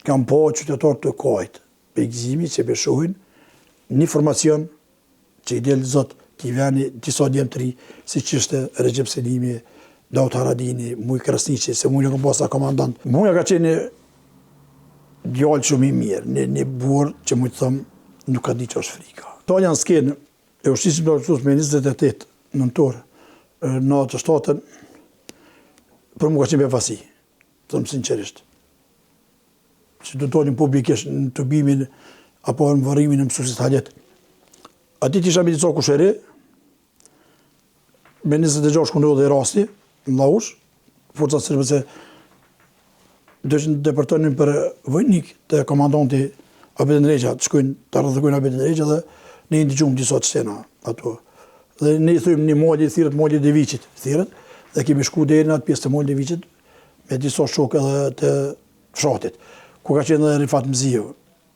kam po qytetarë të kajt, për gëzimi që beshohin një formacion që i delë zot t'i veni disa djemë të ri, si që ishte Recep Selimi, Davut Haradini, Muj Krasniqi, se Muj në kom pasa komandant. Muja ka qenë djallë shumë i mirë, një burë që mu të thëmë nuk ka di që është frika. Ta janë skenë, e ushqisim të arqësus me 28 nëntorë, në atë shtatën, për mu ka qenë befasi, të thëmë sinqerisht. Që të tonim publikisht në të bimin, apo në vërimin në mësusit haljet. A ti t'isha me disa kusheri, me 26 këndodhe dhe rasti, në Laush, forcat sërbë se dëshën të depërtonin për vojnik të komandanti Abedin Regja, të shkojnë të rrëdhëkojnë Abedin Regja dhe ne i ndëgjumë disa të sena ato. Dhe ne i thujmë një mali thirët, mali Devicit thirët, dhe kemi shku deri në atë pjesë të mali Devicit me disa shokë edhe të fshatit, ku ka qenë edhe Rifat Mzio,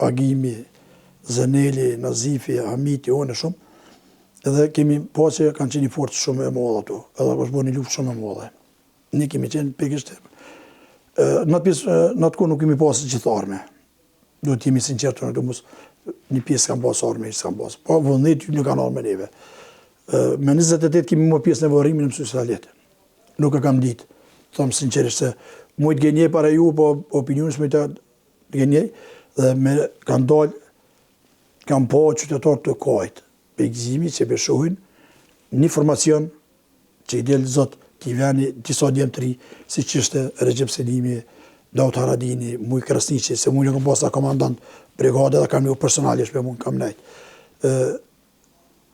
Agimi, Zeneli, Nazifi, Hamiti, one shumë, edhe kemi po që kanë qenë i fortë shumë e modhe ato, edhe është bërë një luftë shumë e modhe. Ne kemi qenë pikisht. Në atë kohë nuk kemi pasë gjithë arme. Duhet t'jemi sinqertë, një pjesë kanë pasë arme, ishtë kanë pasë. Po, vullnet ju nuk kanë arme neve. Me 28 kemi më pjesë në vërimin në mësusit haljet. Nuk e kam ditë, thamë sinqerisht se mujtë genjej para ju, po opinionës me të genjej, dhe me kanë dalë, kanë po qytetarë të kajtë, për gëzimi që beshohin një formacion që i delë zot t'i veni disa djemë të ri, si që ishte Recep Selimi, Davut Haradini, Muj Krasniqi, se Muj në kom pasa komandant brigade dhe kam një personalisht me mund kam nejtë.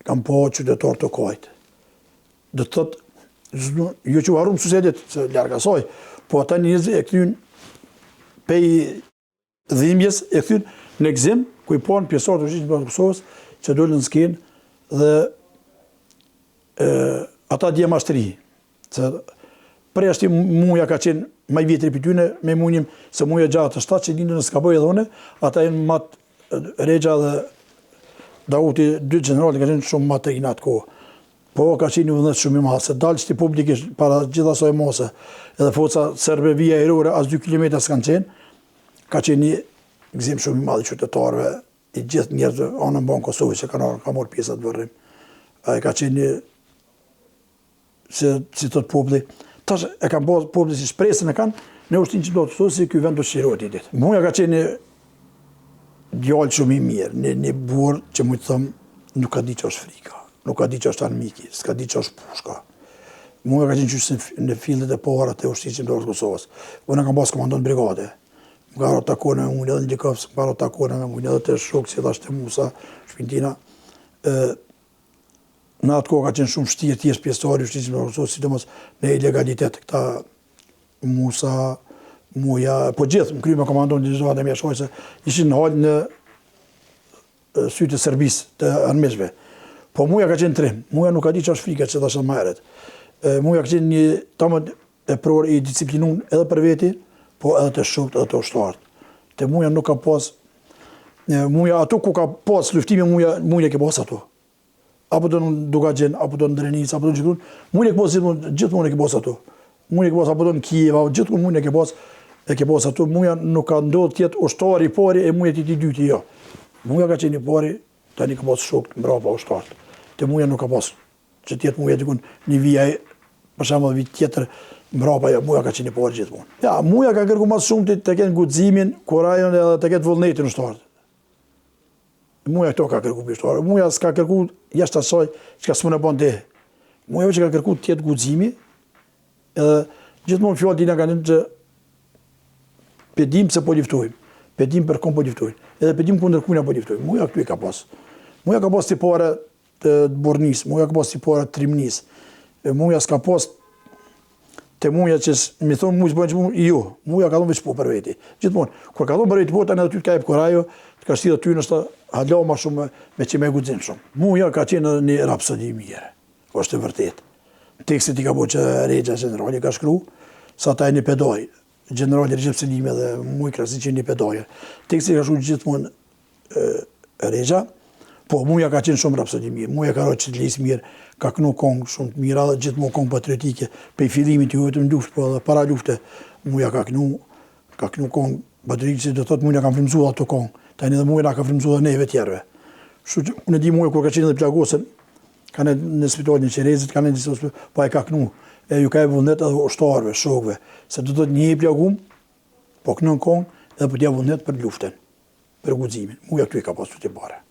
Kam po qytetarë të kajtë. Dhe të thotë, jo që varru mësusetit, se ljarga saj, po ata njëzë e këtyn pej dhimbjes, e këtyn në gzim, ku i ponë pjesarë të gjithë në Kosovës, që dole në skenë, dhe ata dje mashtëri. Prej ashti muja ka qenë maj vjetri për tyne, me munjim se muja gjatë të shtatë që dinë në skaboj edhe une, ata e në matë Regja dhe Davuti, dy generali ka qenë shumë matë i natë kohë. Po ka qenë një vëndet shumë i malë, se dalë qëti publikisht para gjitha soj mose, edhe foca Serbe vija erore, as 2 km s'kanë qenë, ka qenë një gëzim shumë i malë i qytetarëve, i gjithë njerëzve anën banë Kosovë që ka morë pjesat vërrim. A e ka qenë një, si të populli, tash e kanë bërë populli si shpresën e kanë, ne ushtin që do të thotë si ky vend do shqirohet i ditë. Muja ka qenë djallë shumë i mirë, një burë që mu të thëmë nuk ka di që është frika, nuk ka di që është armiki, s'ka di që është pushka. Muja ka qenë qyshtë në fillet e para të ushtin që të Kosovës. Unë kam pasë komandant brigade. Më ka arë takone me mundë edhe në Likovës, më ka arë takone me mundë edhe të shokë, si edhe ashtë Musa, Shpintina. Në atë kohë ka qenë shumë shtirë tjesë pjesëtari, shtirë në Kosovë, sidomos në ilegalitet, këta Musa, Muja, po gjithë, më kry me komandon në Gjizovat e Mjashoj, se ishin në halë në sytë të Serbisë, të armishve. Po Muja ka qenë trim, Muja nuk ka di që është frika që dhe shëtë majret. Muja ka qenë një tamët e pror i disciplinun edhe për veti, po edhe të shokët edhe të ushtarët. Te Muja nuk ka pas, Muja ato ku ka pas luftime, Muja ke pas ato. Apo do në Dugagjen, apo do në Drenis, apo do në gjithmonë, Muja ke pas gjithmonë e ke pas ato. Muja ke pas apo do në Kiev, gjithmonë Muja ke pas ato. Muja nuk ka ndodhë tjetë ushtari i pari e Muja tjetë i dyti, jo. Muja ka qenë i pari, tani ka pas shokët mbrapa ushtarët. Te Muja nuk ka pas, që tjetë Muja dikun një vijaj, për shembull vit tjetër, mbrapa jo, Muja ka qenë i pari gjithmonë. Ja, Muja ka kërku mas shumë të ketë guximin, kurajon edhe të ketë vullnetin ushtarët. Muja këto ka kërku për ushtarët. Muja s'ka kërku jashtë asaj që s'më në bën te. Muja që ka kërku të jetë guximi, edhe gjithmonë fjallë tina ka një që pedim se po liftojmë, pedim për kom po liftojmë, edhe pedim kundër kujna po liftojmë. Muja këtu i ka pas. Muja ka pas si pare të Bornis, Muja ka pas si pare të Trimnis, Muja s'ka pas te Muja që mi thonë mu që bëjnë që mu, jo, Muja ka thonë veç po për veti. Gjithmonë, kur ka thonë për veti po, tani edhe ty t'ka e për korajo, t'ka shtira ty nështë hallo ma shumë me që me gudzim shumë. Muja ka qenë një rapsodi mirë, është të vërtet. Tekstit i ka bo që Regja generali ka shkru, sa ta e një pedoj, generali Recep Selimi dhe Muj Krasniqi që një pedoj. Tekstit ka shkru gjithmonë Regja, po Muja ka qenë shumë rapsodi mirë, Muja ka rojë që të lisë mirë, ka kënu kongë shumë të mira dhe gjithmonë kongë patriotike, pe i fillimit të vetëm luftë, po edhe para lufte, Muja ka kënu kongë Baterik që do thotë mua na kanë frymzuar ato kohë. Tani edhe mua na ka frymzuar neve tjerëve. Kështu që unë di mua kur ka qenë edhe plagosën, kanë në spitalin e Qerezit, kanë në disa pa e ka knu. E ju ka e vullnet edhe ushtarëve, shokëve, se do të një plagum, po kënon kohën edhe po t'ja vullnet për luftën, për guximin. Muja këtu i ka pasur të bare.